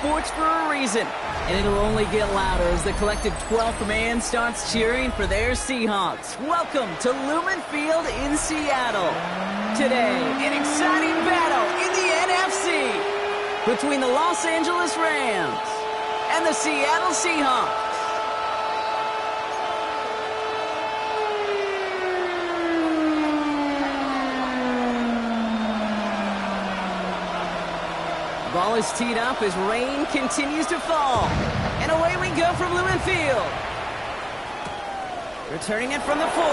sports for a reason, and it'll only get louder as the collective 12th man starts cheering for their Seahawks. Welcome to Lumen Field in Seattle. Today, an exciting battle in the NFC between the Los Angeles Rams and the Seattle Seahawks. Ball is teed up as rain continues to fall. And away we go from Lumen Field. Returning it from the 4.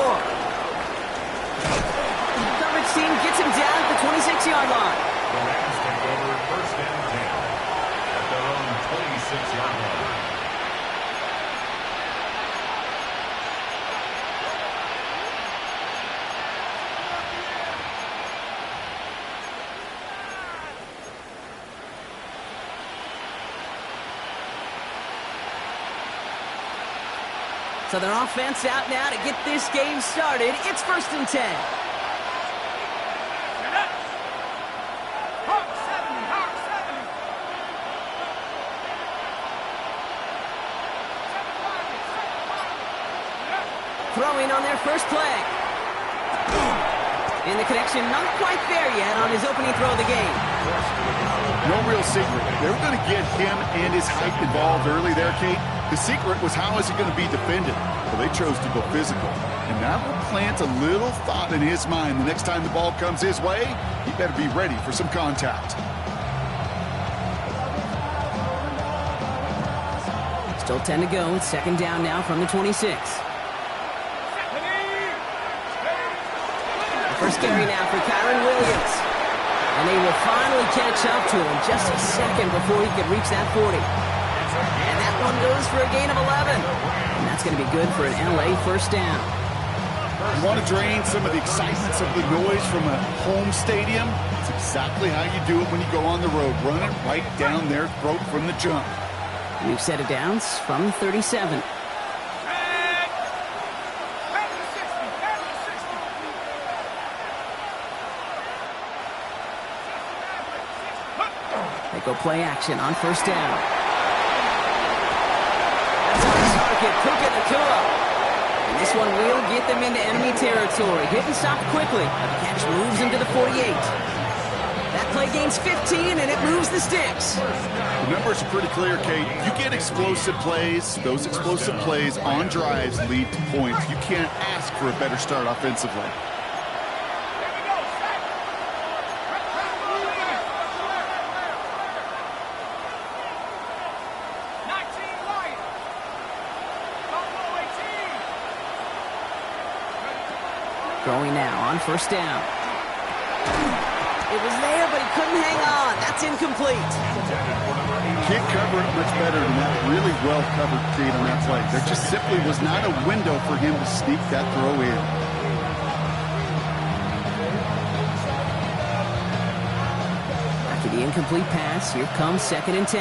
Coverage team gets him down at the 26-yard line. The Rams take over first and 10 at their own 26-yard line. So their offense out now to get this game started. It's first and 10. Throwing on their first play. And the connection not quite there yet on his opening throw of the game. No real secret. They were going to get him and his height involved early there, Kate. The secret was how is he going to be defended? Well, they chose to go physical. And that will plant a little thought in his mind. The next time the ball comes his way, he better be ready for some contact. Still 10 to go. Second down now from the 26. First carry now for Kyron Williams. And they will finally catch up to him just a second before he could reach that 40. And that one goes for a gain of 11. And that's going to be good for an LA first down. You want to drain some of the excitements of the noise from a home stadium? It's exactly how you do it when you go on the road. Run it right down their throat from the jump. We've set it down from 37. They go play action on first down. That's on his target, Puka Nacua. And this one will get them into enemy territory. Hit and stop quickly. The catch moves him to the 48. That play gains 15, and it moves the sticks. The numbers are pretty clear, Kate. You get explosive plays. Those explosive plays on drives lead to points. You can't ask for a better start offensively. Going now on first down. It was there, but he couldn't hang on. That's incomplete. Can't cover it much better than that. Really well covered, Kate, on that play. There just simply was not a window for him to sneak that throw in. After the incomplete pass, here comes second and 10.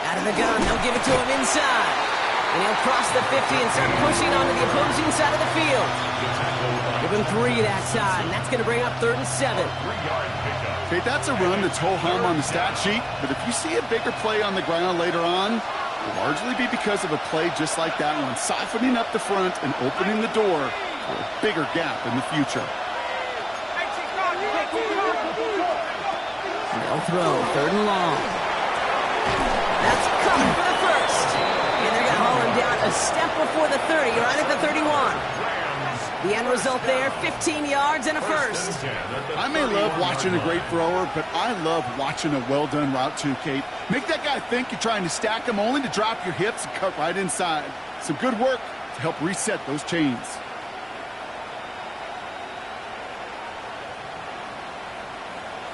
Out of the gun, they'll give it to him inside. And he'll cross the 50 and start pushing onto the opposing side of the field. Give him 3 that time. That's going to bring up third and 7. Okay, that's a run that's ho-hum on the stat sheet, but if you see a bigger play on the ground later on, it'll largely be because of a play just like that one, softening up the front and opening the door for a bigger gap in the future. And they'll throw third and long. That's coming for the first. And they're going to haul him down a step before the 30, right at the 31. The end result there, 15 yards and a first. I may love watching a great thrower, but I love watching a well-done route too, Kate. Make that guy think you're trying to stack him only to drop your hips and cut right inside. Some good work to help reset those chains.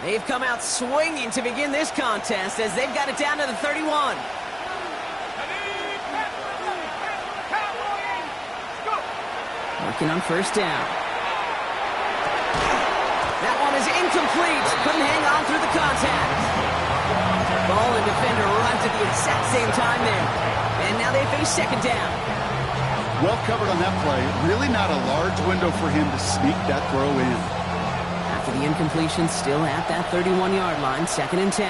They've come out swinging to begin this contest as they've got it down to the 31. Working on first down. That one is incomplete. Couldn't hang on through the contact. Ball and defender arrived at the exact same time there. And now they face second down. Well covered on that play. Really not a large window for him to sneak that throw in. After the The incompletion still at that 31-yard line, 2nd and 10.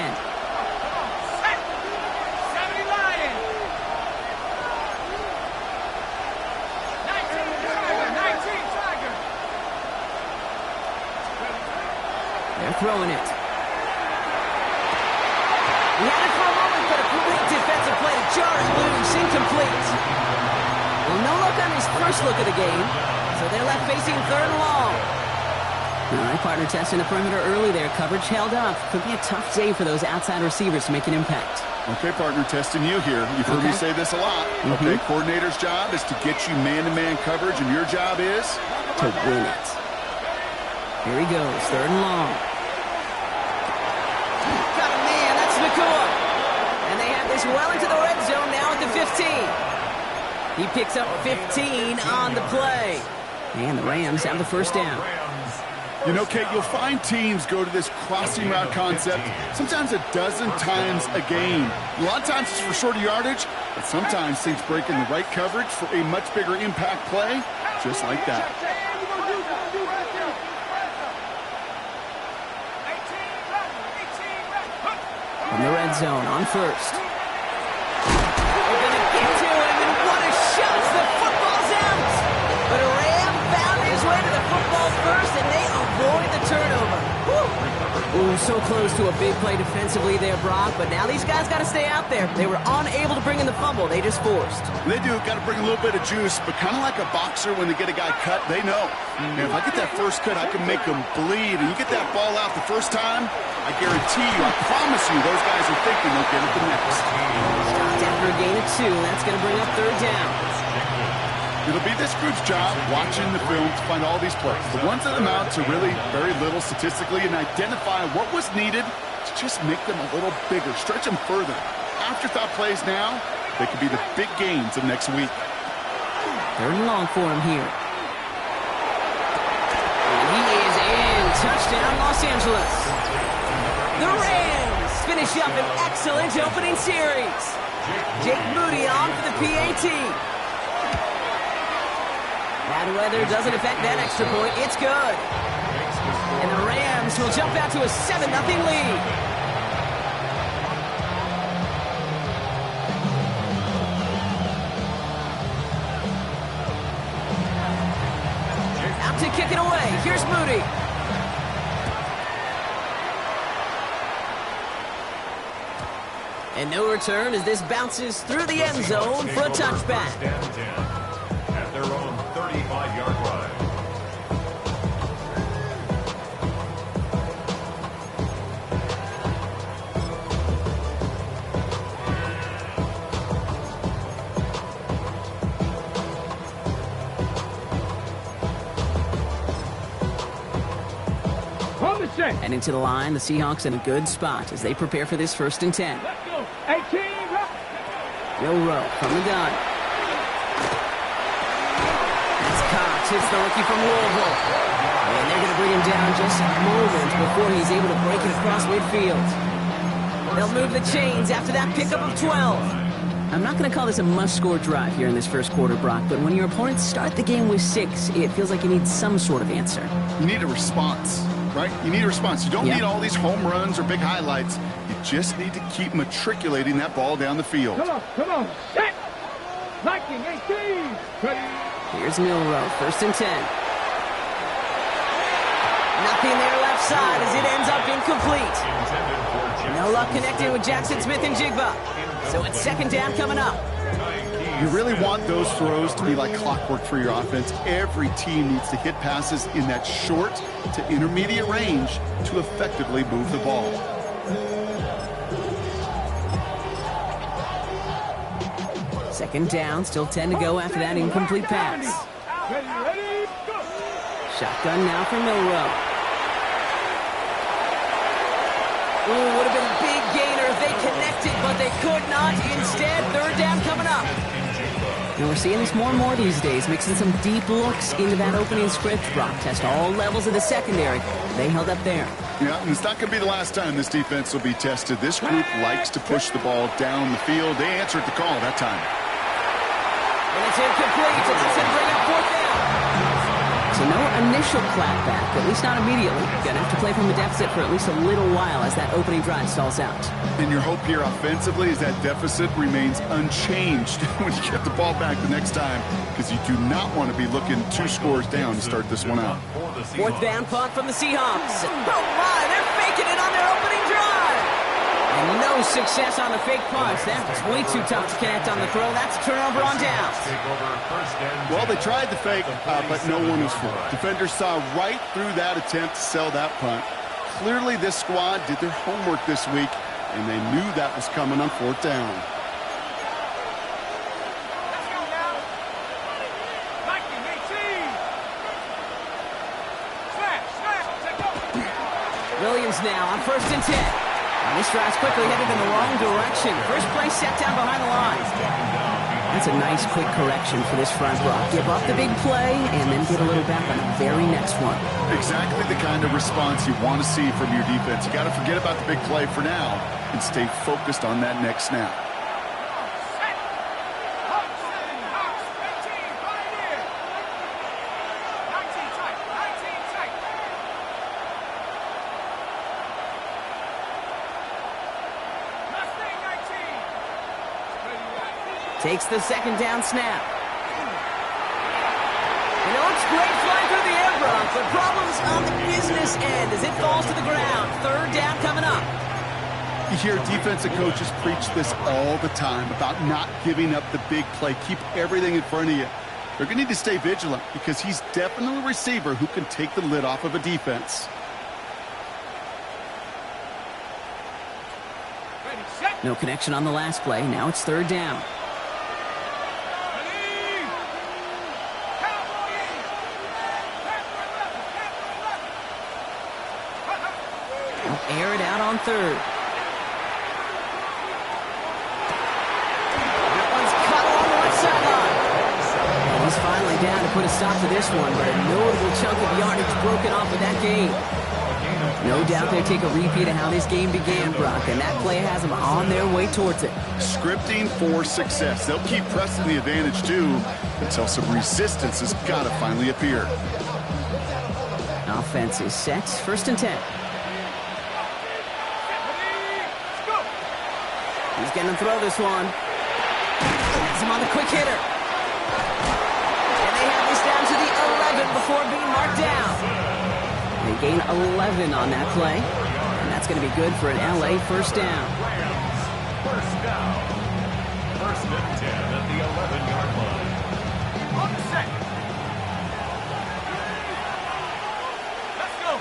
They're throwing it. He had it for a moment, but a great defensive play to jar it loose. Incomplete. Well, no look on his first look of the game, so they're left facing 3rd and long. All right, partner testing the perimeter early there. Coverage held up. Could be a tough day for those outside receivers to make an impact. Okay, partner, testing you here. You've heard me say this a lot. Okay, coordinator's job is to get you man-to-man coverage, and your job is? To win it. Here he goes, 3rd and long. Got a man, that's McCoy. And they have this well into the red zone now at the 15. He picks up 15 on the play. And the Rams have the 1st down. You know, Kate, you'll find teams go to this crossing route concept sometimes a dozen times a game. A lot of times it's for shorter yardage, but sometimes things break in the right coverage for a much bigger impact play, just like that. In the red zone on 1st. They're going to get to him, and what a shot! The football's out! But a Ram found his way to the football first, and they avoid the turnover. Woo! Ooh, so close to a big play defensively there, Brock, but now these guys got to stay out there. They were unable to bring in the fumble. They just forced. They do. Got to bring a little bit of juice, but kind of like a boxer when they get a guy cut, they know. And if I get that first cut, I can make them bleed. And you get that ball out the first time, I guarantee you, I promise you, those guys are thinking they'll get it the next. Stopped after a gain of 2. That's going to bring up 3rd down. It'll be this group's job watching the film to find all these plays. The ones that amount to really very little statistically and identify what was needed to just make them a little bigger, stretch them further. Afterthought plays now, they could be the big gains of next week. 3rd and long for him here. And he is in. Touchdown, Los Angeles. The Rams finish up an excellent opening series. Jake Moody on for the PAT. Bad weather doesn't affect that extra point. It's good. And the Rams will jump out to a 7-0 lead. Out to kick it away. Here's Moody. And no return as this bounces through the end zone for a touchback. At their own 35-yard line. Heading to the line, the Seahawks in a good spot as they prepare for this 1st and 10. Let's go. 18. Milroe from the gun. That's Cox. Hits the rookie from Louisville. And they're going to bring him down just a moment before he's able to break it across midfield. They'll move the chains after that pickup of 12. I'm not going to call this a must-score drive here in this 1st quarter, Brock, but when your opponents start the game with 6, it feels like you need some sort of answer. You need a response. Right? You need a response. You don't need all these home runs or big highlights. You just need to keep matriculating that ball down the field. Come on. Set. Liking 18. Ready. Here's Milroe, 1st and 10. Nothing there left side as it ends up incomplete. No luck connecting with Jackson Smith and Jigba. So it's 2nd down coming up. You really want those throws to be like clockwork for your offense. Every team needs to hit passes in that short to intermediate range to effectively move the ball. Second down, still 10 to go after that incomplete pass. Ready, go. Shotgun now for Milroe. Ooh, would have been a big gainer if they connected, but they could not. Instead, 3rd down coming up. And we're seeing this more and more these days, mixing some deep looks into that opening script. Brock test all levels of the secondary. They held up there. Yeah, and it's not going to be the last time this defense will be tested. This group likes to push the ball down the field. They answered the call that time. And it's incomplete, and that's going to bring up 4th down. So no initial clapback, at least not immediately. Gonna have to play from a deficit for at least a little while as that opening drive stalls out. And your hope here offensively is that deficit remains unchanged when you get the ball back the next time, because you do not want to be looking 2 scores down to start this one out. Fourth down punt from the Seahawks. Oh my, they're faking it on their opening drive. And no success on the fake punt. That was way too tough to connect on the throw. That's a turnover on downs. Well, they tried the fake, but no one was fooled. Defenders saw right through that attempt to sell that punt. Clearly, this squad did their homework this week, and they knew that was coming on 4th down. Williams now on 1st and 10. And this drive's quickly headed in the wrong direction. First play set down behind the line. That's a nice quick correction for this front row. Give up the big play and then get a little back on the very next one. Exactly the kind of response you want to see from your defense. You got to forget about the big play for now and stay focused on that next snap. Takes the 2nd down snap. You know, it's great flying through the air, Brock, but problems on the business end as it falls to the ground. 3rd down coming up. You hear defensive coaches preach this all the time about not giving up the big play. Keep everything in front of you. They're going to need to stay vigilant because he's definitely a receiver who can take the lid off of a defense. No connection on the last play. Now it's 3rd down. Air it out on 3rd. That one's cut along the left sideline. And he's finally down to put a stop to this one, but a notable chunk of yardage broken off of that game. No doubt they take a repeat of how this game began, Brock, and that play has them on their way towards it. Scripting for success. They'll keep pressing the advantage, too, until some resistance has got to finally appear. Offense is set. 1st and 10. He's going to throw this one. Has him on the quick hitter. And they have this down to the 11 before being marked down. They gain 11 on that play. And that's going to be good for an LA 1st down. First down. 1st and 10 at the 11-yard line. On the set. Let's go.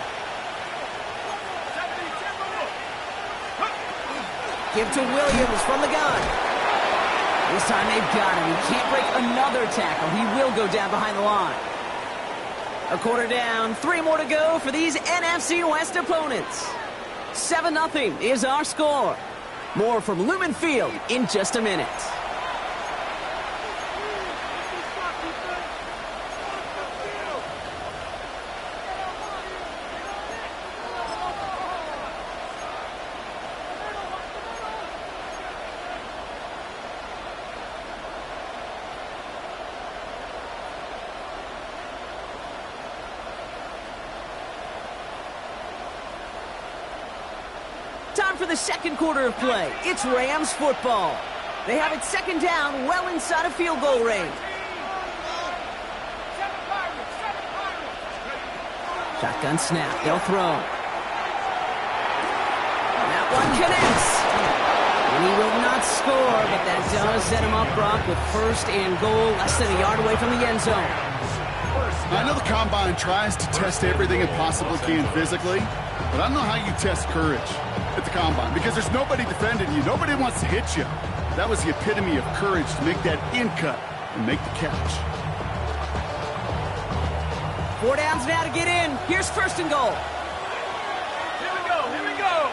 Give to Williams from the gun. This time they've got him. He can't break another tackle. He will go down behind the line. A quarter down, 3 more to go for these NFC West opponents. 7-0 is our score. More from Lumen Field in just a minute. Time for the 2nd quarter of play. It's Rams football. They have it 2nd down, well inside of field goal range. Shotgun snap. They'll throw. That one connects. And he will not score, but that does set him up, Brock, with 1st and goal, less than a yard away from the end zone. I know the Combine tries to test everything it possibly can physically, but I don't know how you test courage at the Combine, because there's nobody defending you. Nobody wants to hit you. That was the epitome of courage to make that in cut and make the catch. 4 downs now to get in. Here's 1st and goal. Here we go, here we go.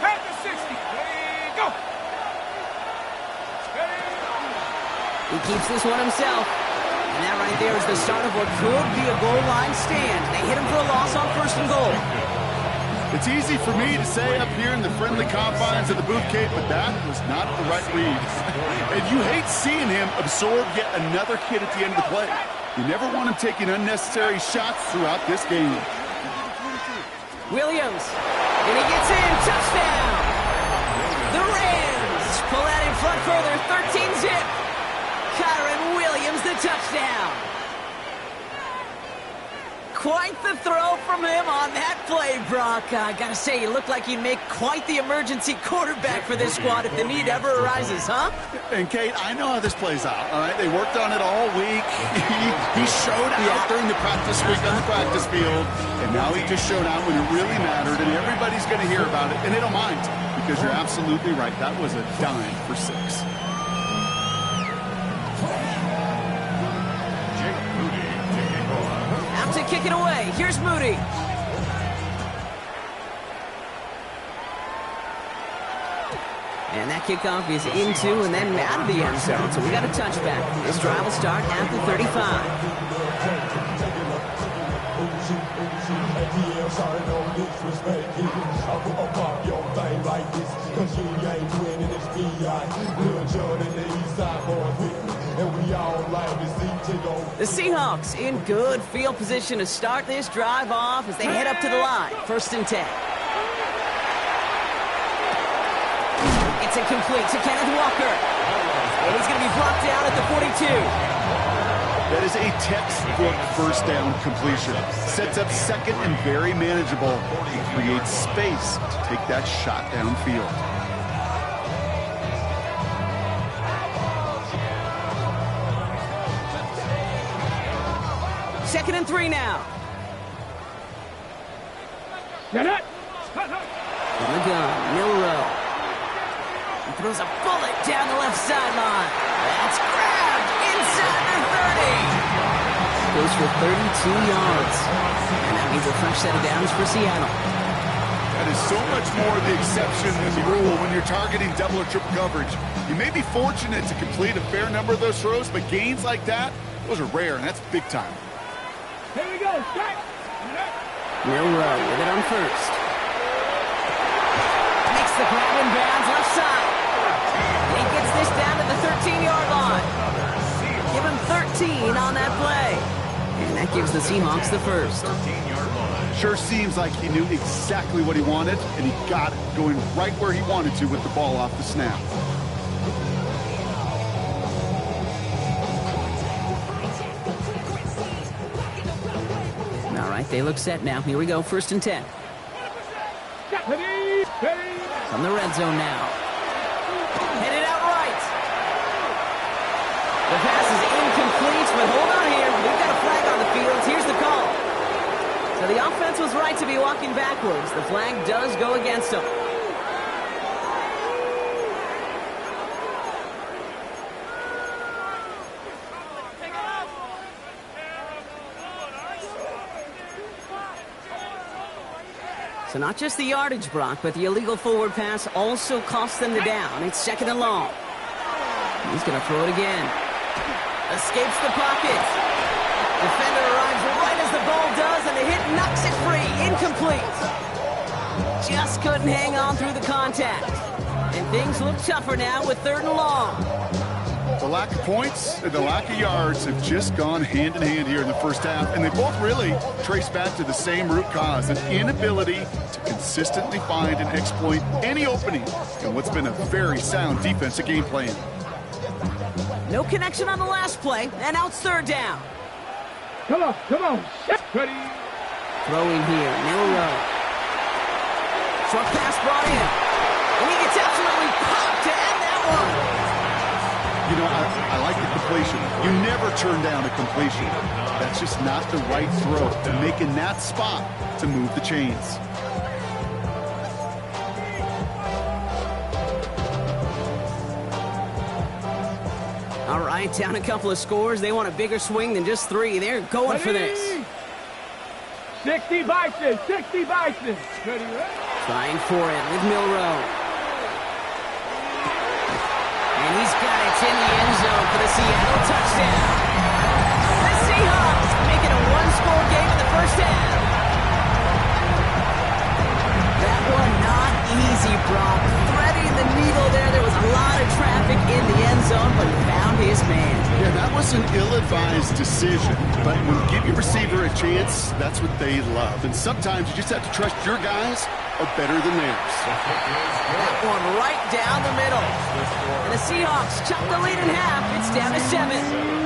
Pass the 60. Ready, go. He keeps this one himself. And that right there is the start of what could be a goal line stand. They hit him for a loss on 1st and goal. It's easy for me to say up here in the friendly confines of the Booth Cape, but that was not the right read. And you hate seeing him absorb yet another hit at the end of the play. You never want him taking unnecessary shots throughout this game. Williams, and he gets in, touchdown! The Rams pull out in front further, 13-zip. Kyron Williams, the touchdown. Quite the throw from him on that play, Brock. I gotta say, you look like you'd make quite the emergency quarterback for this squad if the need ever arises, huh? And, Kate, I know how this plays out, all right? They worked on it all week. He showed out during the practice week on the practice field, and now he just showed out when it really mattered, and everybody's going to hear about it, and they don't mind, because you're absolutely right. That was a dime for 6. Out to kick it away. Here's Moody. And that kickoff is into and then out of the end zone. So we got a touchback. This drive will start at the 35. The Seahawks in good field position to start this drive off as they head up to the line. 1st and 10. It's incomplete to Kenneth Walker. And he's going to be blocked down at the 42. That is a textbook first down completion. Sets up second and very manageable. It creates space to take that shot downfield. Second and 3 now. Get it! On the gun, Milrow. He throws a bullet down the left sideline. That's grabbed inside the 30. Goes for 32 yards. And that means a fresh set of downs for Seattle. That is so much more the exception than the rule when you're targeting double or triple coverage. You may be fortunate to complete a fair number of those throws, but gains like that, those are rare, and that's big time. Here we go, strike! Milrow with it on first. Makes the grab and bounds left side. He gets this down to the 13-yard line. Give him 13 on that play. And that gives the Seahawks the first. Sure seems like he knew exactly what he wanted, and he got it, going right where he wanted to with the ball off the snap. All right, they look set now. Here we go, 1st and 10. From the red zone now. Headed out right. The pass is incomplete, but hold on here. We've got a flag on the field. Here's the call. So the offense was right to be walking backwards. The flag does go against them. So not just the yardage, Brock, but the illegal forward pass also cost them the down. It's 2nd and long. He's going to throw it again. Escapes the pocket. Defender arrives right as the ball does, and the hit knocks it free. Incomplete. Just couldn't hang on through the contact. And things look tougher now with 3rd and long. The lack of points and the lack of yards have just gone hand in hand here in the first half, and they both really trace back to the same root cause, an inability to consistently find and exploit any opening in what's been a very sound defensive game plan. No connection on the last play, and now it's 3rd down. Come on. Ready? Throwing here, Milrow. Short pass brought in. And he gets absolutely popped to end that one. You know, I like the completion. You never turn down a completion. That's just not the right throw to make in that spot to move the chains. All right, down a couple of scores. They want a bigger swing than just 3. They're going for this. 60 Bison. Ready? Trying for it with Milrow. And he's got it in the end zone for the Seattle touchdown. The Seahawks make it a one-score game in the first half. That one not easy, Brock. Threading the needle there. There was a lot of traffic in the end zone, but he found his man. Yeah, that was an ill-advised decision. But when you give your receiver a chance, that's what they love. And sometimes you just have to trust your guys are better than theirs. That one right down the middle. And the Seahawks chop the lead in half. It's down to 7.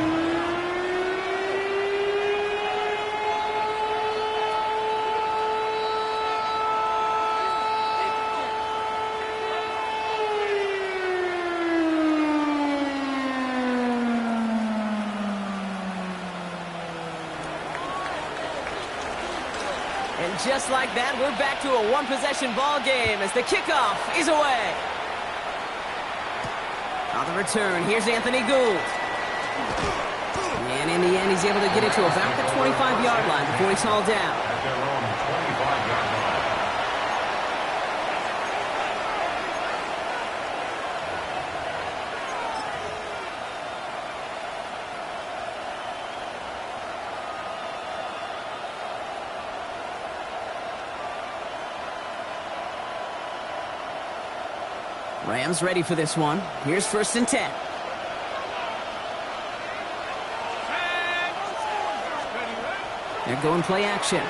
And just like that, we're back to a one-possession ball game as the kickoff is away. On the return, here's Anthony Gould. And in the end, he's able to get it to about the 25-yard line before he's hauled down. At their own 25-yard line. Rams ready for this one. Here's 1st and 10. They're going play action.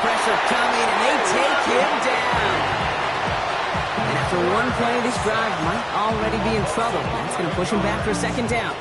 Pressure coming, and they take him down. And after one play, this drive might already be in trouble. That's going to push him back for a 2nd down.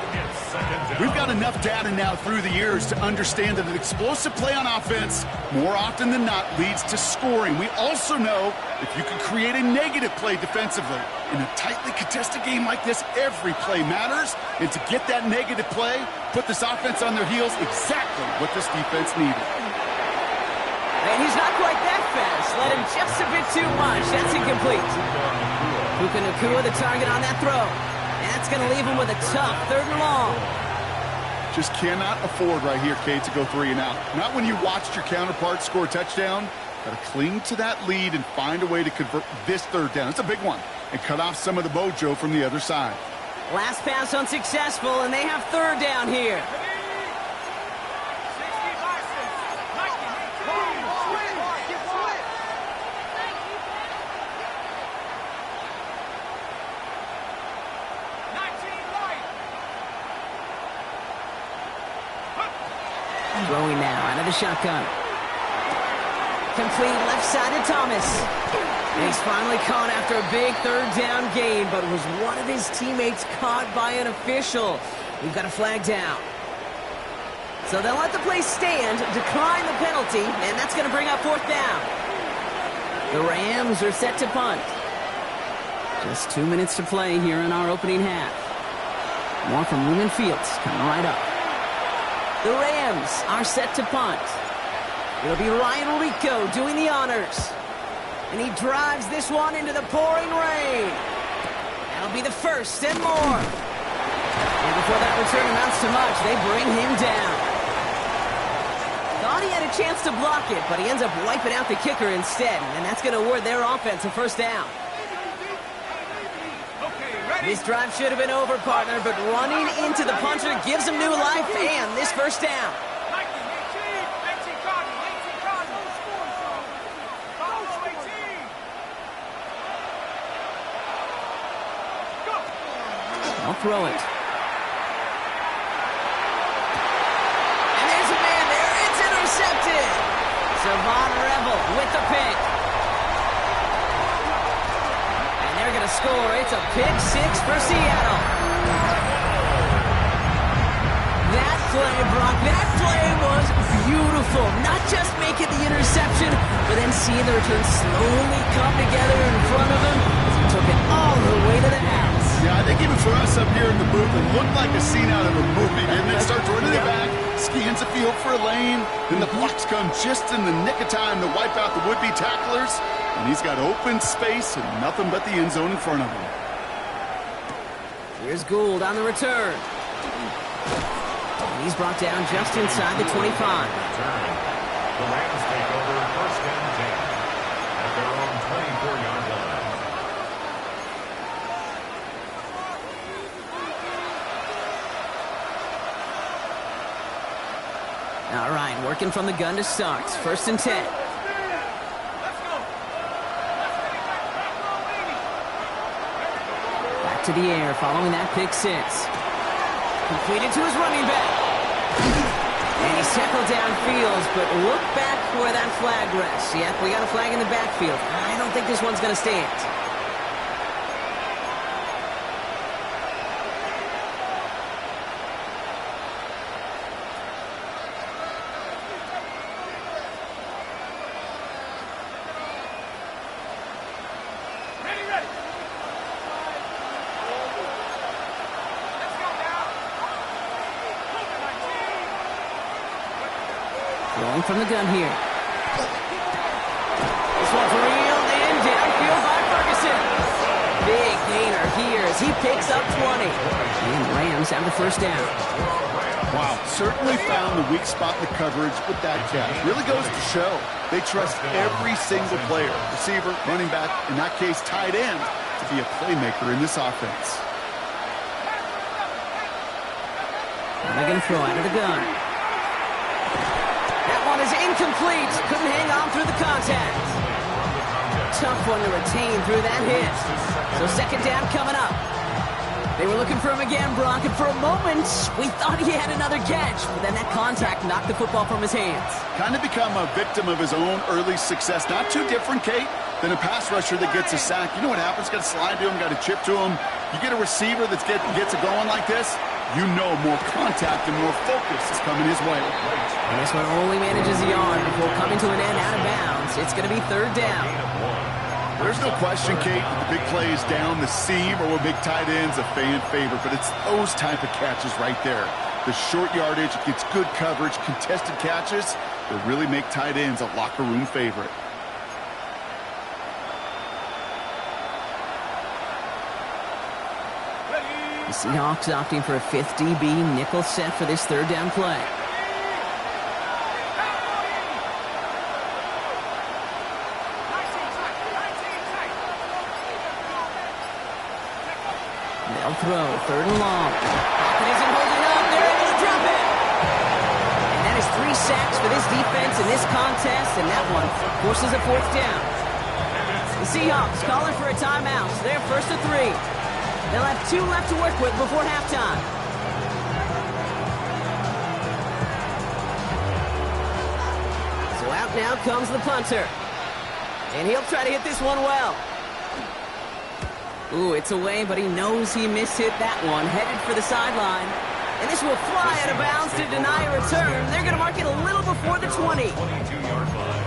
We've got enough data now through the years to understand that an explosive play on offense, more often than not, leads to scoring. We also know if you can create a negative play defensively. In a tightly contested game like this, every play matters. And to get that negative play, put this offense on their heels, exactly what this defense needed. And he's not quite that fast. Let him just a bit too much. That's incomplete. Puka Nacua, the target on that throw. That's going to leave him with a tough 3rd and long. Just cannot afford right here, Kate, to go 3 and out. Not when you watched your counterpart score a touchdown. Got to cling to that lead and find a way to convert this 3rd down. It's a big one. And cut off some of the mojo from the other side. Last pass unsuccessful, and they have 3rd down here. Throwing now out of the shotgun. Complete left side to Thomas. And he's finally caught after a big 3rd down gain, but was one of his teammates caught by an official. We've got a flag down. So they'll let the play stand, decline the penalty, and that's going to bring up 4th down. The Rams are set to punt. Just 2 minutes to play here in our opening half. More from Lumen Fields coming right up. The Rams are set to punt. It'll be Ryan Rico doing the honors. And he drives this one into the pouring rain. That'll be the 1st and more. And before that return amounts to much, they bring him down. Thought he had a chance to block it, but he ends up wiping out the kicker instead. And that's going to award their offense a 1st down. This drive should have been over, partner, but running into the punter gives him new life and this 1st down. I'll throw it. And there's a man there. It's intercepted. Savon Rebel with the pick. They're going to score. It's a pick 6 for Seattle. That play, Brock, that play was beautiful. Not just making the interception, but then seeing the return slowly come together in front of him as he took it all the way to the house. Yeah, I think even for us up here in the booth, it looked like a scene out of a movie, didn't it? Starts running it back, scans the field for a lane, then the blocks come just in the nick of time to wipe out the would-be tacklers. And he's got open space and nothing but the end zone in front of him. Here's Gould on the return. And he's brought down just inside the 25. The Rams take over 1st and 10 at their own 24-yard line. All right, working from the gun to start. 1st and 10. Back to the air following that pick six. Completed to his running back. And he's tackled downfield, but look back where that flag rests. Yep, we got a flag in the backfield. I don't think this one's going to stand. Going from the gun here. This one's reeled in downfield by Ferguson. Big gainer here as he picks up 20. And Rams have the first down. Wow, certainly found the weak spot in the coverage with that catch. Really goes to show they trust every single player, receiver, running back, in that case tight end, to be a playmaker in this offense. And they're going to throw out of the gun. Is incomplete. Couldn't hang on through the contact. Tough one to retain through that hit. So second down coming up. They were looking for him again, Brock, and for a moment, we thought he had another catch, but then that contact knocked the football from his hands. Kind of become a victim of his own early success. Not too different, Kate, than a pass rusher that gets a sack. You know what happens? Got to slide to him, got to chip to him. You get a receiver that gets it going like this, you know more contact and more focus is coming his way. And this one only manages a yard before coming to an end out of bounds. It's going to be third down. There's no question, Kate, that the big play is down the seam or with big tight ends a fan favorite, but it's those type of catches right there. The short yardage, it gets good coverage, contested catches that really make tight ends a locker room favorite. The Seahawks opting for a fifth DB nickel set for this third down play. They'll throw, third and long. Pocket isn't holding up, they're able to drop it. And that is 3 sacks for this defense in this contest, and that one forces a fourth down. The Seahawks calling for a timeout, so they're first to 3. They'll have 2 left to work with before halftime. So out now comes the punter. And he'll try to hit this one well. Ooh, it's away, but he knows he mishit that one. Headed for the sideline. And this will fly out of bounds to deny a return. They're going to mark it a little before the 20. 22-yard line.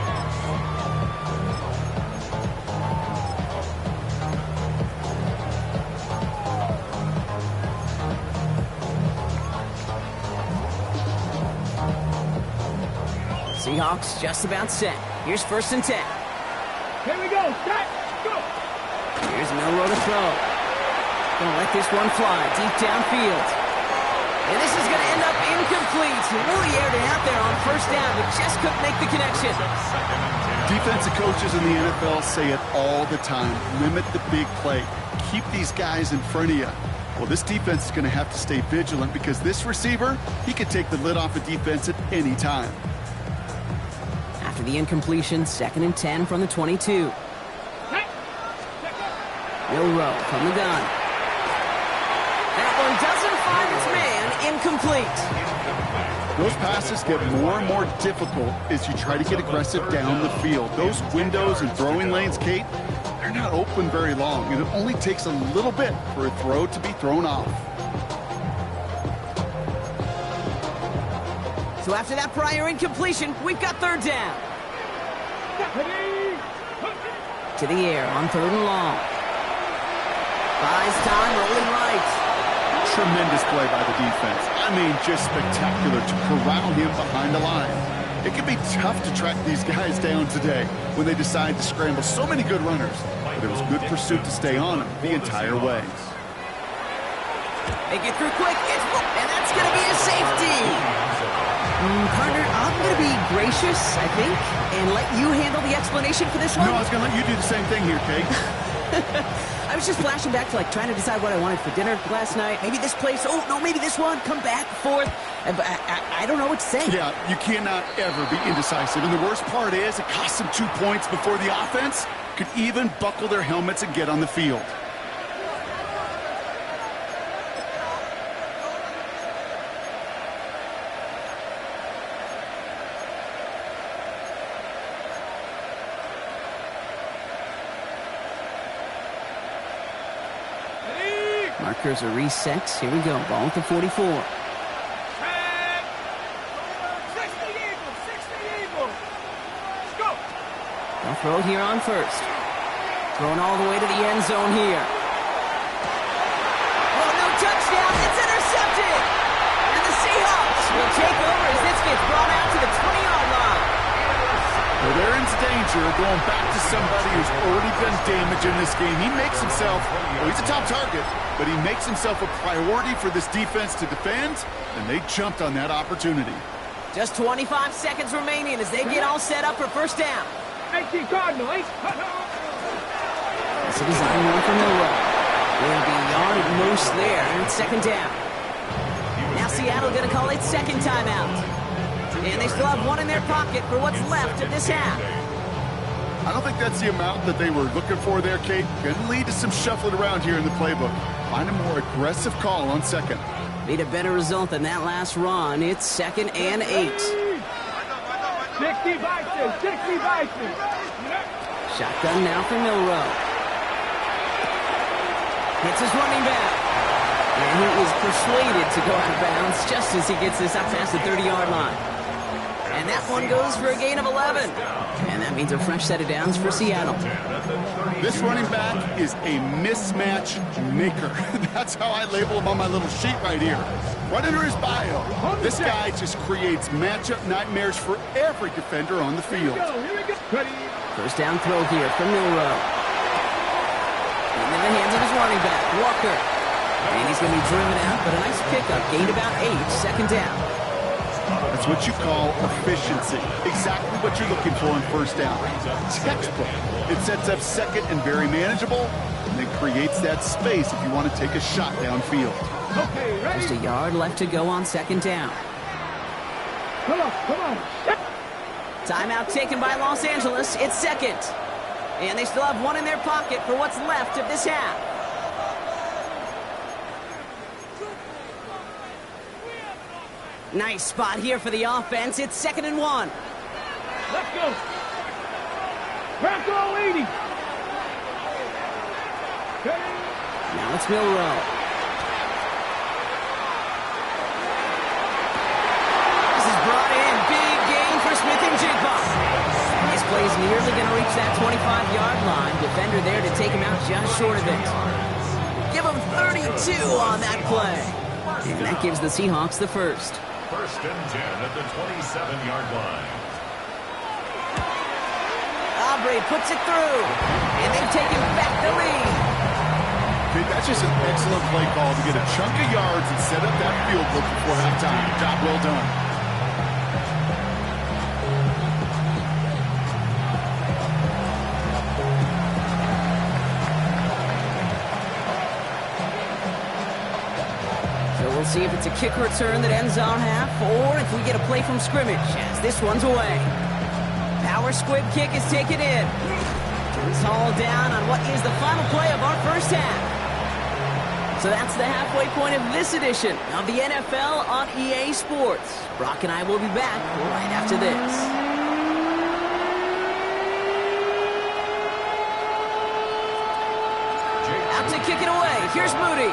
Seahawks just about set. Here's first and 10. Here we go. Set. Go. Here's Milroe to throw. Gonna let this one fly deep downfield. And this is gonna end up incomplete. He really aired it out there on first down, but just couldn't make the connection. Defensive coaches in the NFL say it all the time. Limit the big play. Keep these guys in front of you. Well, this defense is going to have to stay vigilant because this receiver, he could take the lid off a defense at any time. After the incompletion, second and 10 from the 22. Milroe from the gun. That one doesn't find its man. Incomplete. Those passes get more and more difficult as you try to get aggressive down the field. Those windows and throwing lanes, Kate, they're not open very long, and it only takes a little bit for a throw to be thrown off. So after that prior incompletion, we've got third down. To the air on third and long. Buys time, rolling right. Tremendous play by the defense. I mean, just spectacular to corral him behind the line. It can be tough to track these guys down today when they decide to scramble so many good runners. But it was good pursuit to stay on him the entire way. They get through quick, and that's going to be a safety. Partner, I'm going to be gracious, I think, and let you handle the explanation for this one. No, I was going to let you do the same thing here, Kate. I was just flashing back to, trying to decide what I wanted for dinner last night. Maybe this place. Oh, no, maybe this one. Come back, forth. I don't know what to say. Yeah, you cannot ever be indecisive. And the worst part is it cost them 2 points before the offense could even buckle their helmets and get on the field. Markers are reset. Here we go. Ball at the 44. 60 Eagles, 60 Eagles. Let's go. They'll throw it here on first. Thrown all the way to the end zone here. Oh, no touchdown. It's intercepted. And the Seahawks will take over as this gets brought out to the 20-yard line. Well, they're in danger of going back to somebody who's already done damage in this game. He makes himself, well, he's a top target, but he makes himself a priority for this defense to defend, and they jumped on that opportunity. Just 25 seconds remaining as they get all set up for first down. 18 Cardinal, 8. It's a design one for Milroe. Will be a yard at most there, and it's second down. Now Seattle going to call it second timeout. And they still have one in their pocket for what's left of this half. I don't think that's the amount that they were looking for there, Kate. Going to lead to some shuffling around here in the playbook. Find a more aggressive call on second. Need a better result than that last run. It's 2nd and 8. 60 Bison, 60 Bison. Shotgun now for Milroe. Hits his running back. And he is persuaded to go out of bounds just as he gets this up past the 30-yard line. And that one goes for a gain of 11. And that means a fresh set of downs for Seattle. This running back is a mismatch maker. That's how I label him on my little sheet right here. Right under his bio. This guy just creates matchup nightmares for every defender on the field. First down throw here from Milroe. And in the hands of his running back, Walker. And he's going to be driven out, but a nice pickup. Gained about 8, second down. That's what you call efficiency. Exactly what you're looking for on first down. Textbook. It sets up second and very manageable, and then creates that space if you want to take a shot downfield. Okay, ready? Just a yard left to go on second down. Come on. Timeout taken by Los Angeles. It's second. And they still have one in their pocket for what's left of this half. Nice spot here for the offense. It's 2nd and 1. Let's go. Back all 80. Now it's Milroe. This is brought in. Big gain for Smith and Jigba. This play is nearly going to reach that 25-yard line. Defender there to take him out just short of it. Give him 32 on that play. And that gives the Seahawks the first. 1st and 10 at the 27-yard line. Aubrey puts it through, and they've taken back the lead. Okay, that's just an excellent play call to get a chunk of yards and set up that field goal before halftime. Job well done. We'll see if it's a kick return that ends on half, or if we get a play from scrimmage, as this one's away. Power squib kick is taken in. It's hauled down on what is the final play of our first half. So that's the halfway point of this edition of the NFL on EA Sports. Brock and I will be back right after this. Out to kick it away. Here's Moody.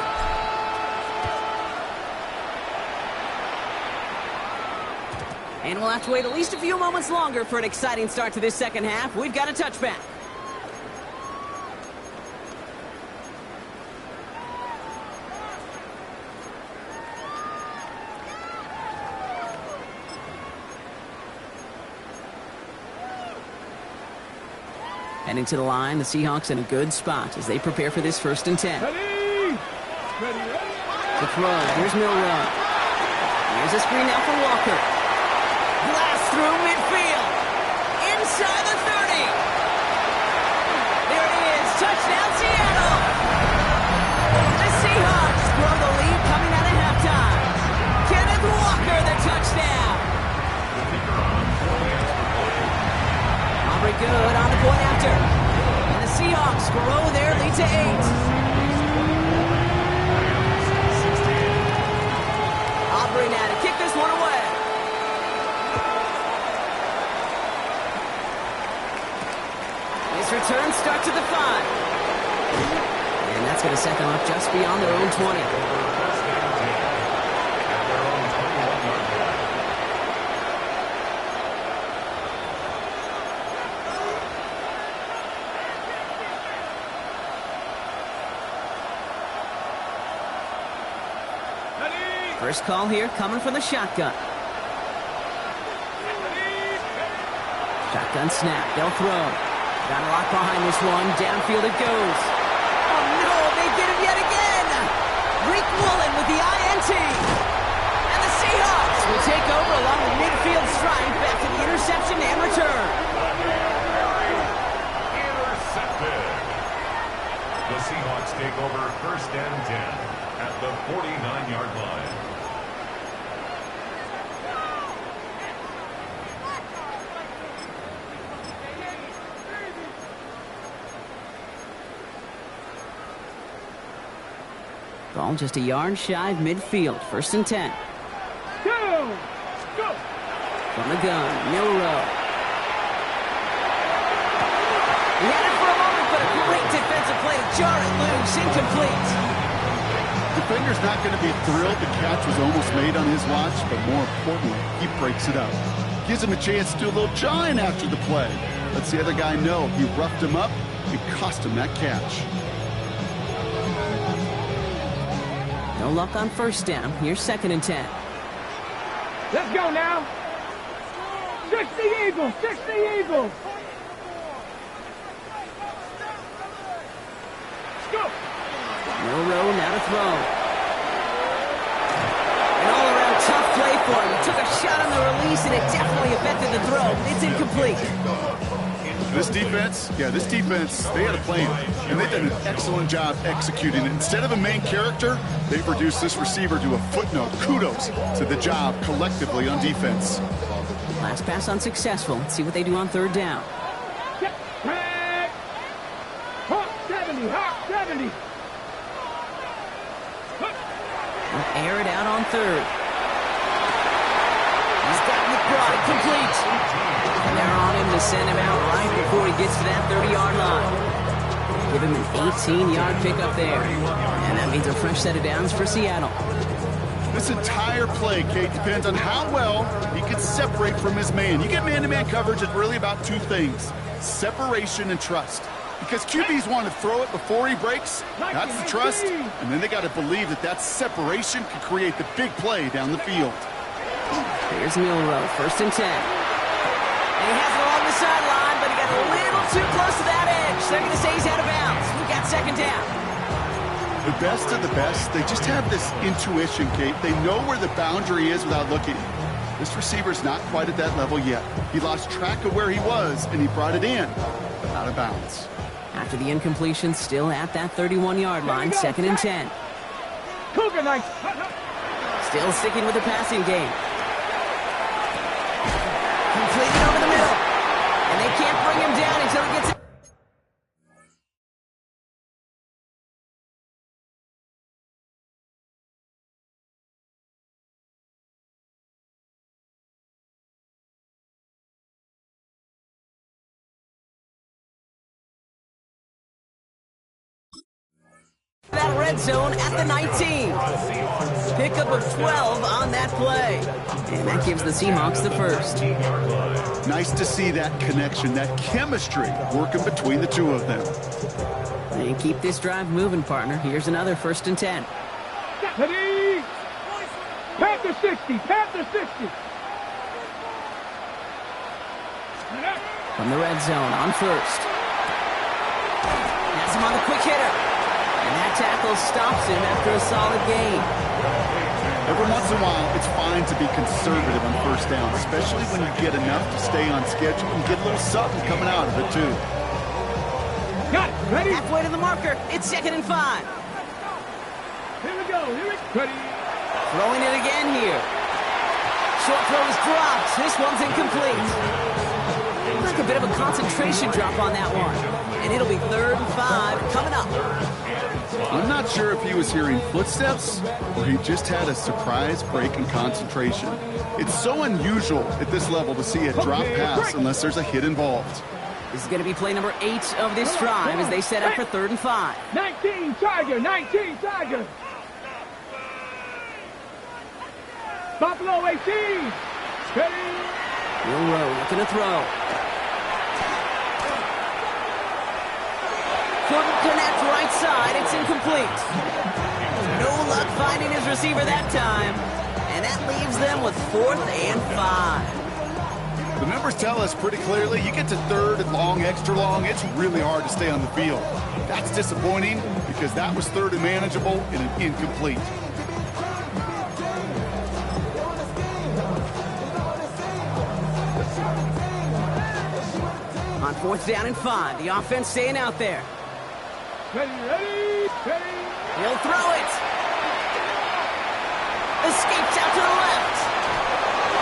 And we'll have to wait at least a few moments longer for an exciting start to this second half. We've got a touchback. Heading to the line, the Seahawks in a good spot as they prepare for this 1st and 10. Ready. The throw. Here's Milroe. Here's a screen now for Walker. Blast through midfield. Inside the 30. There it is. Touchdown, Seattle. The Seahawks grow the lead coming out of halftime. Kenneth Walker, the touchdown. Aubrey good on the point after. And the Seahawks grow their lead to 8. Aubrey now to kick this one away. This return starts at the 5. And that's going to set them up just beyond their own 20. First call here coming from the shotgun. Shotgun snap. They'll throw. Got a lock behind this one. Downfield it goes. Oh, no. They get him yet again. Reek Woolen with the INT. And the Seahawks will take over along with midfield stripe after the interception and return. Intercepted. The Seahawks take over first and 10 at the 49-yard line. Ball just a yard shy of midfield. First and 10. Go! Go! From the gun, Milrow. He had it for a moment, but a great defensive play to jar it loose. Incomplete. Defender's not going to be thrilled the catch was almost made on his watch, but more importantly, he breaks it up. Gives him a chance to do a little jawing after the play. Lets the other guy know he roughed him up and cost him that catch. No luck on first down. Here's second and 10. Let's go now. 60 Eagles, 60 Eagles. Let's go. Milrow now to throw. An all-around tough play for him. He took a shot on the release, and it definitely affected the throw. It's incomplete. This defense, they had a plan, and they've done an excellent job executing it. Instead of a main character, they've reduced this receiver to a footnote. Kudos to the job collectively on defense. Last pass unsuccessful. Let's see what they do on third down. Hawk 70, Hawk 70. They'll air it out on third. He's got McBride complete. And they're on him to send him out right before he gets to that 30-yard line. Give him an 18-yard pickup there. And that means a fresh set of downs for Seattle. This entire play, Kate, depends on how well he can separate from his man. You get man-to-man coverage, it's really about two things: separation and trust. Because QBs want to throw it before he breaks, that's the trust. And then they got to believe that that separation can create the big play down the field. Here's Milrow, first and 10. And he has it along the sideline, but he got a little too close to that edge. They're going to say he's out of bounds. We've got second down. The best of the best, they just have this intuition, Kate. They know where the boundary is without looking. This receiver's not quite at that level yet. He lost track of where he was, and he brought it in, but out of bounds. After the incompletion, still at that 31-yard line, second and 10. Cougar nice. Still sticking with the passing game. Completed over the middle. And they can't bring him down until he gets it. That red zone at the 19. Pickup of 12 on that play. And that gives the Seahawks the first. Nice to see that connection, that chemistry working between the two of them. And keep this drive moving, partner. Here's another first and 10. Ready? Panther 60, Panther 60. From the red zone on first. Has him on the quick hitter. And that tackle stops him after a solid gain. Every once in a while, it's fine to be conservative on first down, especially when you get enough to stay on schedule and get a little something coming out of it, too. Got it. Ready? Halfway to the marker. It's second and 5. Here we go. Here we go. Ready? Throwing it again here. Short throw is dropped. This one's incomplete. Like a bit of a concentration drop on that one. And it'll be third and 5 coming up. I'm not sure if he was hearing footsteps or he just had a surprise break in concentration. It's so unusual at this level to see a drop pass unless there's a hit involved. This is going to be play number 8 of this drive as they set up for 3rd and 5. 19 Tiger, 19 Tiger. Buffalo 18. Steady. Will Rowe looking to throw. Couldn't connect right side. It's incomplete. No luck finding his receiver that time. And that leaves them with 4th and 5. The numbers tell us pretty clearly, you get to 3rd and long, extra long, it's really hard to stay on the field. That's disappointing because that was 3rd and manageable and an incomplete. On 4th down and 5, the offense staying out there. Ready, ready. He'll throw it. Escapes out to the left.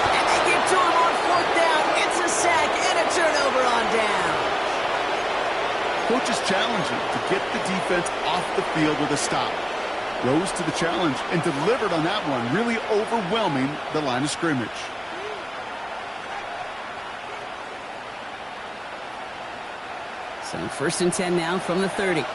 And they get to him on 4th down. It's a sack and a turnover on down. Coach is challenging to get the defense off the field with a stop. Rose to the challenge and delivered on that one, really overwhelming the line of scrimmage. So 1st and 10 now from the 30.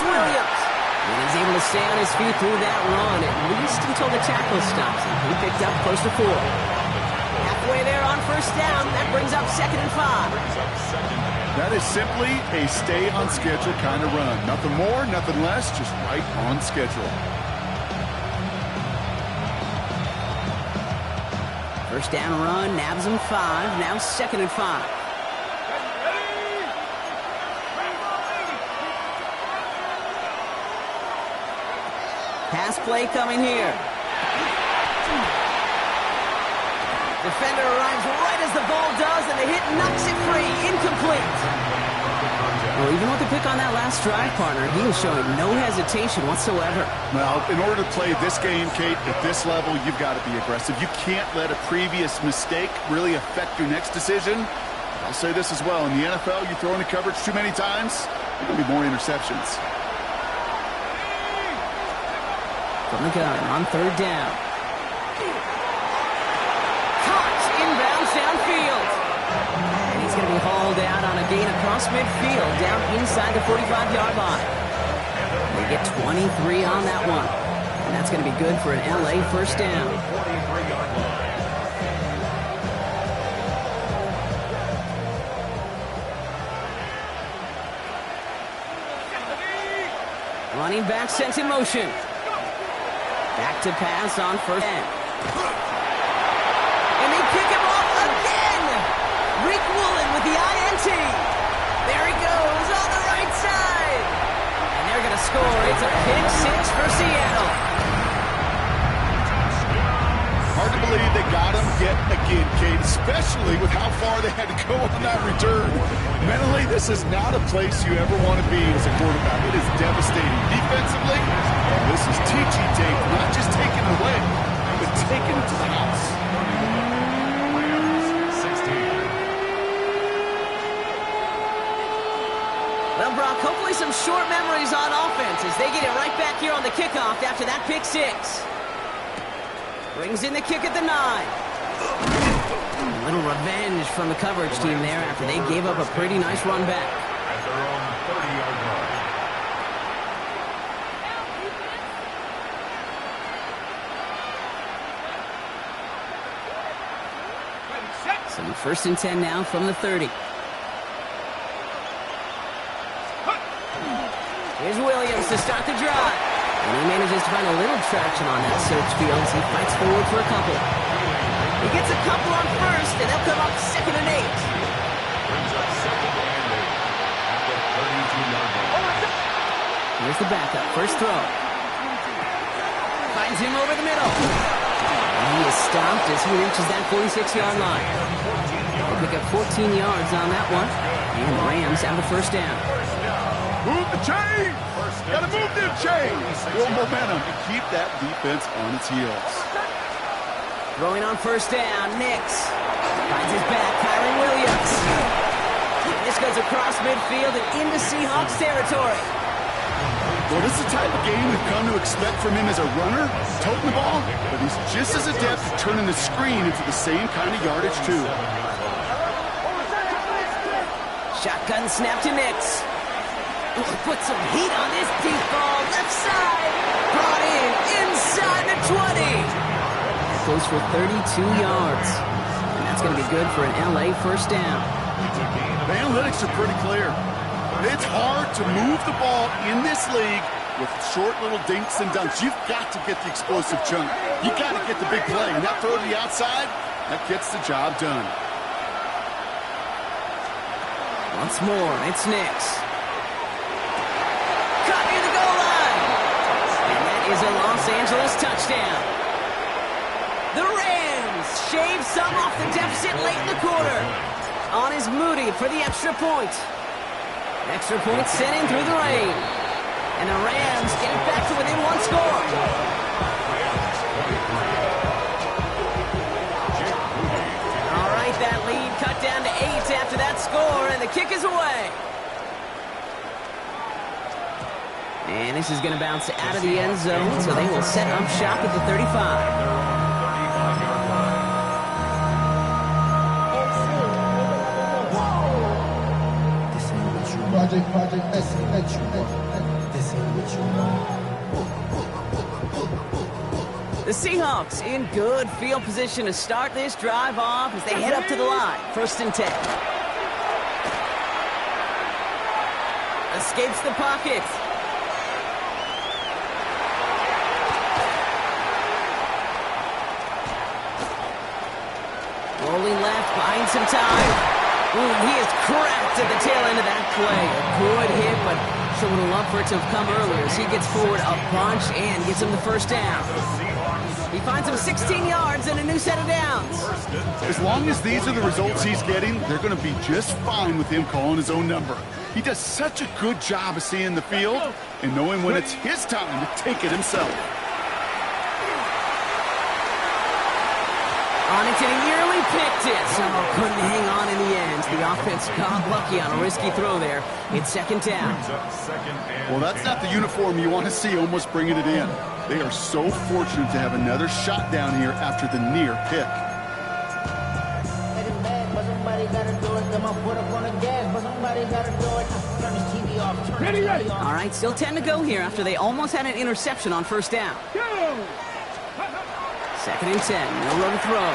Williams. And he's able to stay on his feet through that run, at least until the tackle stops him. He picked up close to 4. Halfway there on 1st down. That brings up 2nd and 5. That is simply a stay on schedule kind of run. Nothing more, nothing less, just right on schedule. 1st down run, nabs him 5. Now 2nd and 5. Pass play coming here. Defender arrives right as the ball does, and the hit knocks it free. Incomplete. Well, even with the pick on that last drive, partner, he was showing no hesitation whatsoever. Well, in order to play this game, Kate, at this level, you've got to be aggressive. You can't let a previous mistake really affect your next decision. I'll say this as well. In the NFL, you throw into coverage too many times, there will be more interceptions. From the gun on 3rd down. Caught inbounds downfield. And he's going to be hauled out on a gain across midfield down inside the 45-yard line. They get 23 on that one. And that's going to be good for an LA 1st down. Running back sent in motion. Back to pass on 1st down. And they pick him off again. Rick Woolen with the INT. There he goes on the right side. And they're going to score. It's a pick 6 for Seattle. Hard to believe they got him yet again, Kate, especially with how far they had to go on that return. Mentally, this is not a place you ever want to be as a quarterback. It is devastating. Defensively, this is teaching tape, not just taking it away, but taking it to the house. Rams, 16. Well, Brock, hopefully some short memories on offense as they get it right back here on the kickoff after that pick 6. Brings in the kick at the 9. A little revenge from the coverage team there after they gave up a pretty nice run back. At their own 30-yard line. So 1st and 10 now from the 30. Here's Williams to start the drive. And he manages to find a little traction on that search field as he fights forward for a couple. He gets a couple on 1st, and they'll come up 2nd and 8. Brings up 2nd and 8 at the 32-yard line. Here's the backup. 1st throw. Finds him over the middle. And he is stopped as he reaches that 46-yard line. They'll pick up 14 yards on that one. And the Rams have the 1st down. Move the chain! Gotta move them chains! Build momentum and keep that defense on its heels. Throwing on 1st down, Nix. Finds his back, Kyron Williams. This goes across midfield and into Seahawks territory. Well, this is the type of game we've come to expect from him as a runner, toting the ball, but he's just as adept at turning the screen into the same kind of yardage, too. Shotgun snap to Nix. Put some heat on this deep ball. Left side. Brought in inside the 20. Goes for 32 yards. And that's going to be good for an LA first down. The analytics are pretty clear. It's hard to move the ball in this league with short little dinks and dunks. You've got to get the explosive chunk. You've got to get the big play. And that throw to the outside, that gets the job done. Once more, it's Nix. Caught near the goal line. And that is a Los Angeles touchdown. The Rams shave some off the deficit late in the quarter. On is Moody for the extra point. Extra point sent in through the rain. And the Rams get it back to within one score. All right, that lead cut down to 8 after that score, and the kick is away. And this is going to bounce out of the end zone, so they will set up shop at the 35. Project, this ain't what you want. This ain't what you want. The Seahawks in good field position to start this drive off as they head up to the line. 1st and 10. Escapes the pocket. Rolling left, buying some time. Ooh, he is cracked at the tail end of that play. A good hit, but sure would have loved for it to have come earlier as he gets forward a bunch and gets him the first down. He finds him 16 yards and a new set of downs. As long as these are the results he's getting, they're going to be just fine with him calling his own number. He does such a good job of seeing the field and knowing when it's his time to take it himself. On it, and he nearly picked it. So couldn't hang on in the end. The offense got lucky on a risky throw there. It's 2nd down. Well, that's not the uniform you want to see almost bringing it in. They are so fortunate to have another shot down here after the near pick. All right, still 10 to go here after they almost had an interception on 1st down. 2nd and 10, no room to throw.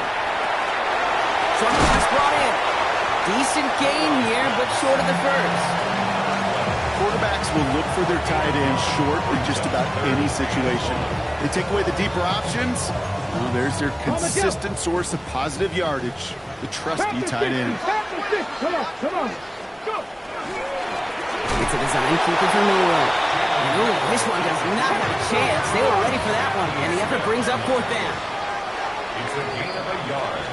Short pass brought in. Decent gain here, but short of the first. Quarterbacks will look for their tight end short in just about any situation. They take away the deeper options. Well, there's their consistent source of positive yardage, the trusty tight end. Come on. Go. It's a design keeper for Millwall. Ooh, this one does not have a chance. They were ready for that one, and the effort brings up 4th down. It's a gain of a yard.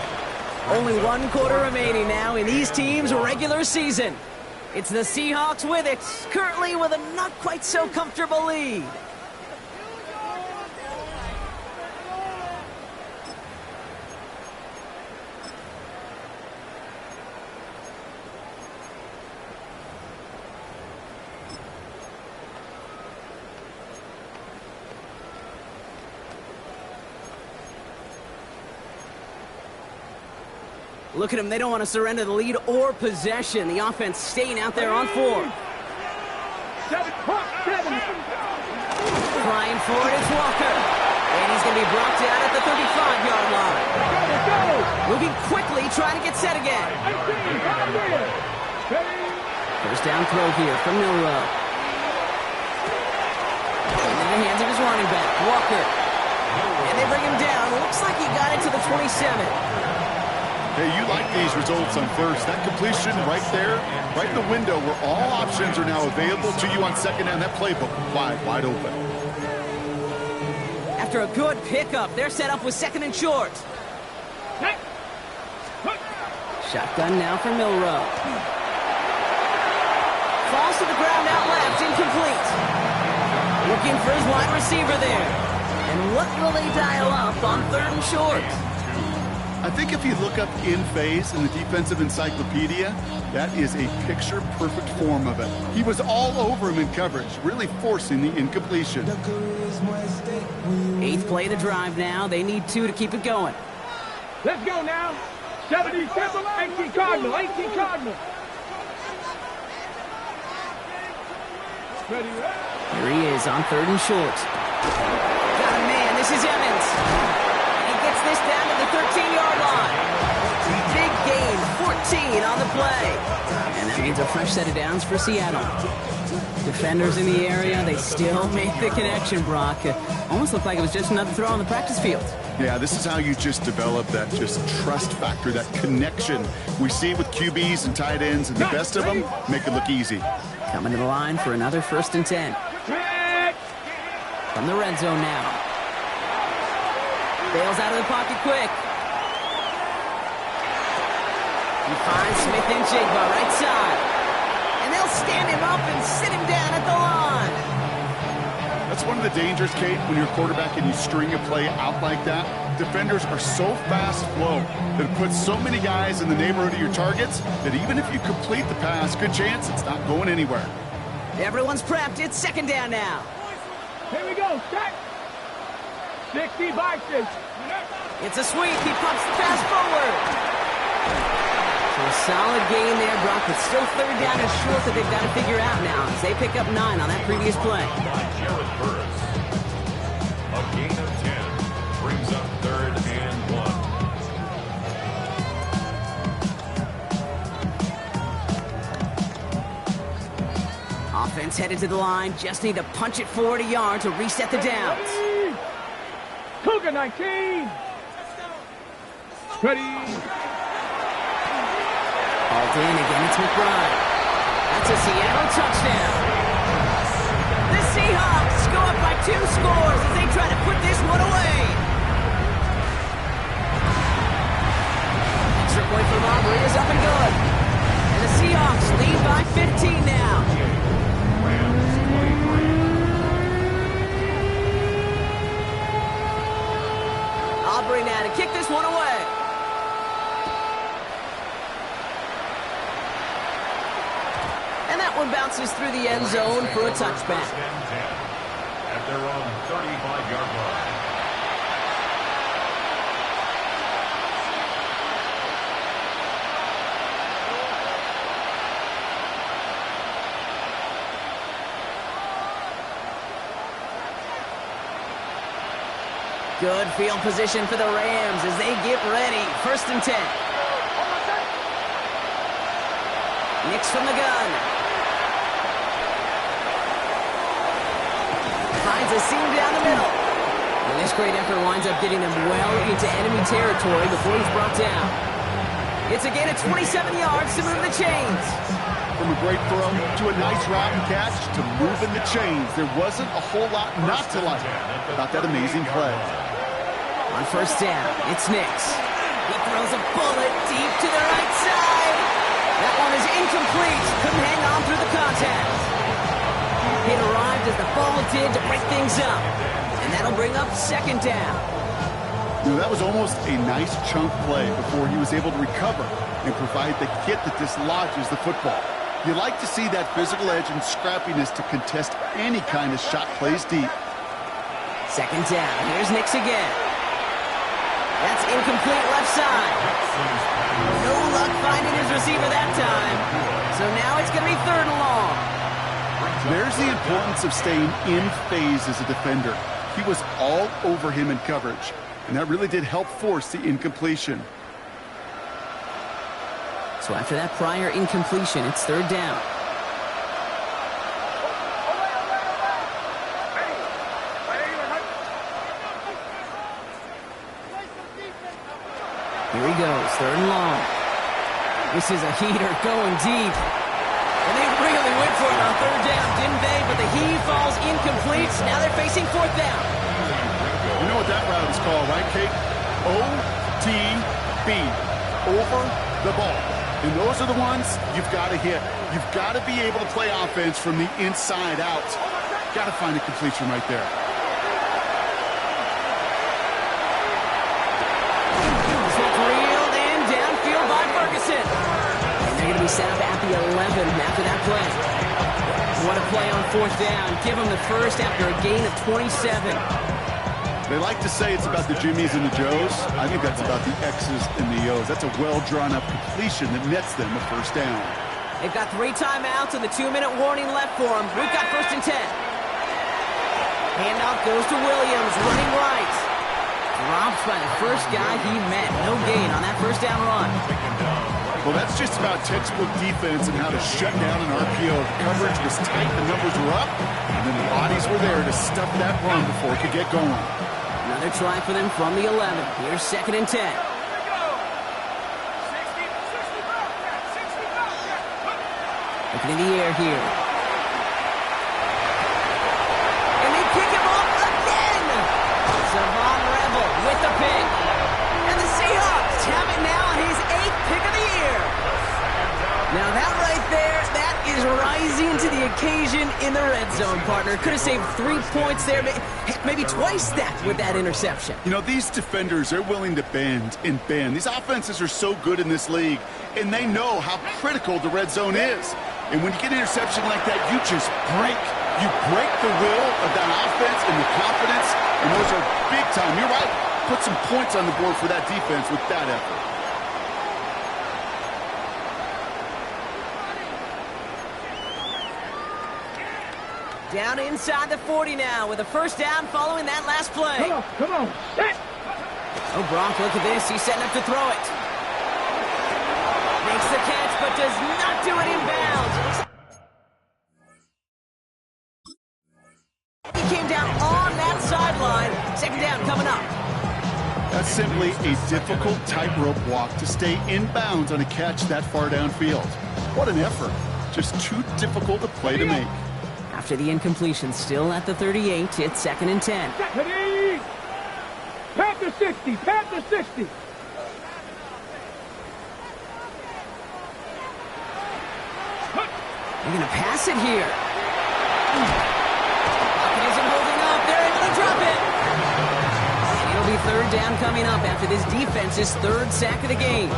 Only 1 quarter remaining now in these teams' regular season. It's the Seahawks with it, currently with a not quite so comfortable lead. Look at them. They don't want to surrender the lead or possession. The offense staying out there on 4. 7. Flying forward, it's Walker. And he's going to be brought down at the 35-yard line. Moving quickly, trying to get set again. First down throw here from Milrow. In the hands of his running back, Walker. And they bring him down. Looks like he got it to the 27. Hey, you like these results on 1st. That completion right there, right in the window where all options are now available to you on 2nd down. That playbook wide open. After a good pickup, they're set up with 2nd and short. Shotgun now for Milrow. Falls to the ground out left, incomplete. Looking for his wide receiver there. And what will they dial up on 3rd and short? I think if you look up in phase in the defensive encyclopedia, that is a picture-perfect form of it. He was all over him in coverage, really forcing the incompletion. 8th play of the drive now. They need 2 to keep it going. Let's go now. 70 Temple, 18 Cardinal, 18 Cardinal. Ready, Here he is on 3rd and short. Got a man. This is Evans. He gets this down to the 13-yard line. Big gain, 14 on the play. And that means a fresh set of downs for Seattle. Defenders in the area, they still make the connection, Brock. Almost looked like it was just another throw on the practice field. Yeah, this is how you just develop that just trust factor, that connection. We see it with QBs and tight ends, and the best of them make it look easy. Coming to the line for another 1st and 10. From the red zone now. Bails out of the pocket quick. He finds Smith and Jigba right side. And they'll stand him up and sit him down at the line. That's one of the dangers, Kate, when you're a quarterback and you string a play out like that. Defenders are so fast flow that it puts so many guys in the neighborhood of your targets that even if you complete the pass, good chance it's not going anywhere. Everyone's prepped. It's 2nd down now. Here we go, set. 60 boxes. It's a sweep. He pumps the pass forward. So a solid gain there, Brock, but still 3rd down and short that they've got to figure out now as they pick up 9 on that previous play. By Jared Burris. A gain of 10 brings up 3rd and 1. Offense headed to the line. Just need to punch it forward a yard to reset the downs. Cougar 19. Ready. Hauled in again, it's McBride. That's a Seattle touchdown. The Seahawks go up by 2 scores as they try to put this one away. Extra point for Aubrey is up and good. And the Seahawks lead by 15 now. Rams 23. Aubrey now to kick this one away. And that one bounces through the end zone for a touchback. 1st and 10 at their own 35-yard line. Good field position for the Rams as they get ready. 1st and 10. Nix from the gun. Finds a seam down the middle. And this great effort winds up getting them well into enemy territory before he's brought down. It's a gain of 27 yards to move the chains. From a great throw to a nice route and catch to moving the chains. There wasn't a whole lot not to like about that amazing play. On 1st down, it's Nix. He throws a bullet deep to the right side. That one is incomplete. Couldn't hang on through the contact. It arrived as the ball did to break things up. And that'll bring up 2nd down. You know, that was almost a nice chunk play before he was able to recover and provide the hit that dislodges the football. You like to see that physical edge and scrappiness to contest any kind of shot plays deep. 2nd down. Here's Nix again. That's incomplete left side. No luck finding his receiver that time. So now it's going to be 3rd and long. There's the importance of staying in phase as a defender. He was all over him in coverage, and that really did help force the incompletion. So after that prior incompletion, it's 3rd down. Here he goes, 3rd and long. This is a heater going deep. And they really went for it on 3rd down, didn't they? But the heave falls incomplete. Now they're facing 4th down. You know what that route is called, right, Kate? OTB, over the ball. And those are the ones you've got to hit. You've got to be able to play offense from the inside out. Got to find a completion right there. This will 3 set up at the 11 after that play. What a play on fourth down. Give them the first after a gain of 27. They like to say it's about the Jimmies and the Joes. I think that's about the X's and the O's. That's a well-drawn-up completion that nets them a first down. They've got 3 timeouts and the 2-minute warning left for them. We've got 1st and 10. Handoff goes to Williams, running right. Drops by the first guy he met. No gain on that first down run. Well, that's just about textbook defense and how to shut down an RPO. The coverage was tight, the numbers were up, and then the bodies were there to stuff that run before it could get going. Another try for them from the 11. Here's 2nd and 10. Looking in the air here. And they pick him up again! Savon Rebel with the pick. And the Seahawks have it now on his 8th pick of the year. Now that right there, that is rising to the occasion in the red zone, partner. Could have saved 3 points there, maybe twice that with that interception. You know, these defenders, they're willing to bend and bend. These offenses are so good in this league, and they know how critical the red zone is. And when you get an interception like that, you just break. You break the will of that offense and the confidence, and those are big time. You're right. Put some points on the board for that defense with that effort. Down inside the 40 now with a first down following that last play. Come on, set. Oh, Gronk, look at this. He's setting up to throw it. Makes the catch, but does not do it inbounds. He came down on that sideline. 2nd down coming up. That's simply a difficult tightrope walk to stay in bounds on a catch that far downfield. What an effort. Just too difficult a play to make. After the incompletion, still at the 38, it's 2nd and 10. Pat the 60, pat the 60. They're going to pass it here. Pocket isn't holding up. They're able to drop it. And it'll be 3rd down coming up after this defense's 3rd sack of the game.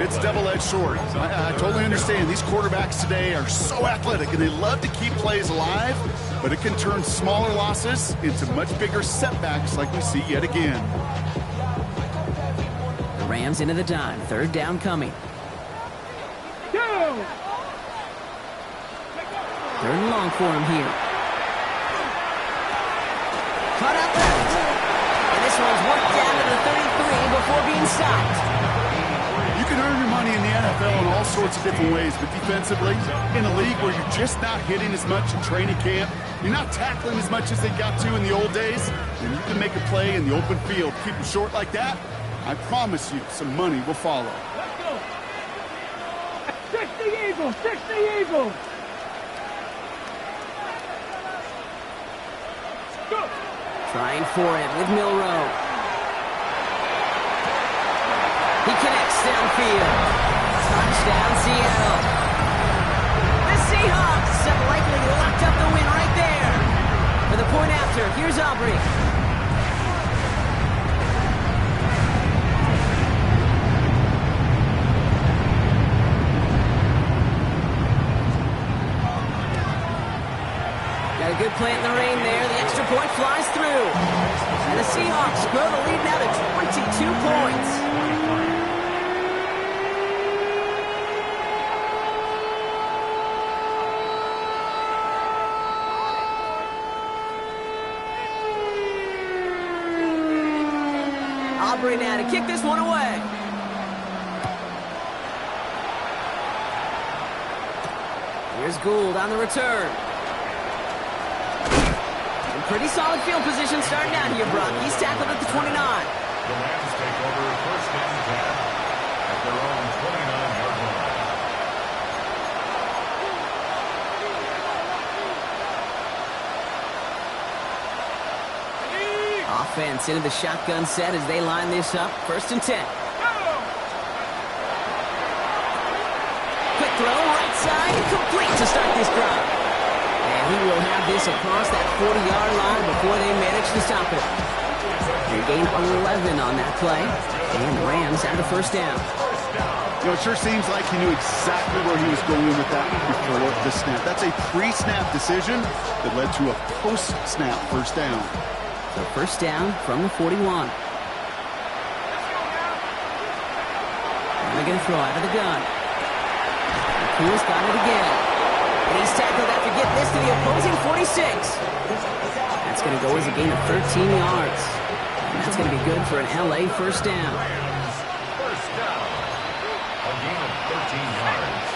It's double-edged sword. I totally understand. These quarterbacks today are so athletic, and they love to keep plays alive, but it can turn smaller losses into much bigger setbacks like we see yet again. The Rams into the dime. 3rd down coming. Go! 3rd and long for him here. Cut out left. And this one's worked down to the 33 before being stopped. You can earn your money in the NFL in all sorts of different ways, but defensively, in a league where you're just not hitting as much in training camp, you're not tackling as much as they got to in the old days, and you can make a play in the open field. Keep it short like that, I promise you some money will follow. Let's go. 60 Eagles, 60 Eagles. Go. Trying for it with Milrow. He connects downfield. Touchdown, Seattle. The Seahawks have likely locked up the win right there. For the point after, here's Aubrey. Got a good plant in the rain there. The extra point flies through. And the Seahawks grow the lead now to 22 points. Aubrey now to kick this one away. Here's Gould on the return. And pretty solid field position starting out here, Brock. He's tackled at the 29. The Rams take over 1st and 10 at their own 29-yard line. Offense into the shotgun set as they line this up. 1st and 10. Quick throw, right side, complete to start this drive. And he will have this across that 40-yard line before they manage to stop it. They gain 11 on that play, and the Rams have the 1st down. You know, it sure seems like he knew exactly where he was going with that before the snap. That's a pre-snap decision that led to a post-snap first down. So first down from the 41. They're going to throw out of the gun. Cool's got it again. And he's tackled after getting this to the opposing 46. That's going to go as a gain of 13 yards. And that's going to be good for an LA first down. First down. A gain of 13 yards.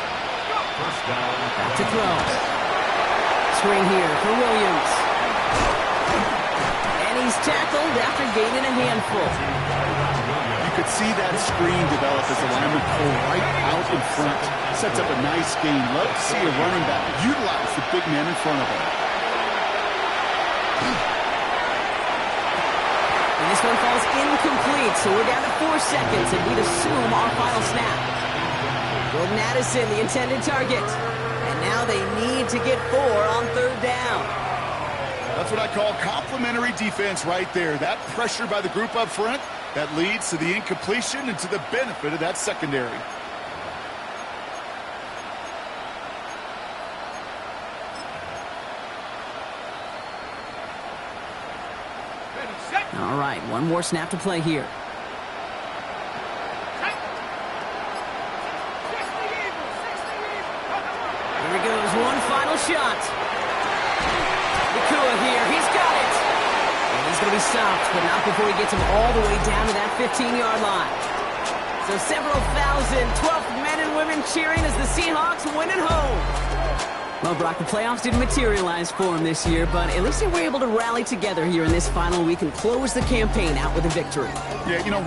First down. Back to throw. Screen here for Williams. And he's tackled after gaining a handful. You could see that screen develop as the lineman pull right out in front. Sets up a nice gain. Love to see a running back utilize the big man in front of him. And this one falls incomplete, so we're down to 4 seconds, and we'd assume our final snap. Jordan Addison, the intended target. And now they need to get 4 on third down. That's what I call complimentary defense right there. That pressure by the group up front, that leads to the incompletion and to the benefit of that secondary. All right, one more snap to play here. Here he goes, one final shot. Nakua here, he's got it. And he's going to be stopped, but not before he gets him all the way down to that 15-yard line. So several thousand 12th men and women cheering as the Seahawks win at home. Well, Brock, the playoffs didn't materialize for him this year, but at least they were able to rally together here in this final week and close the campaign out with a victory. Yeah, you know,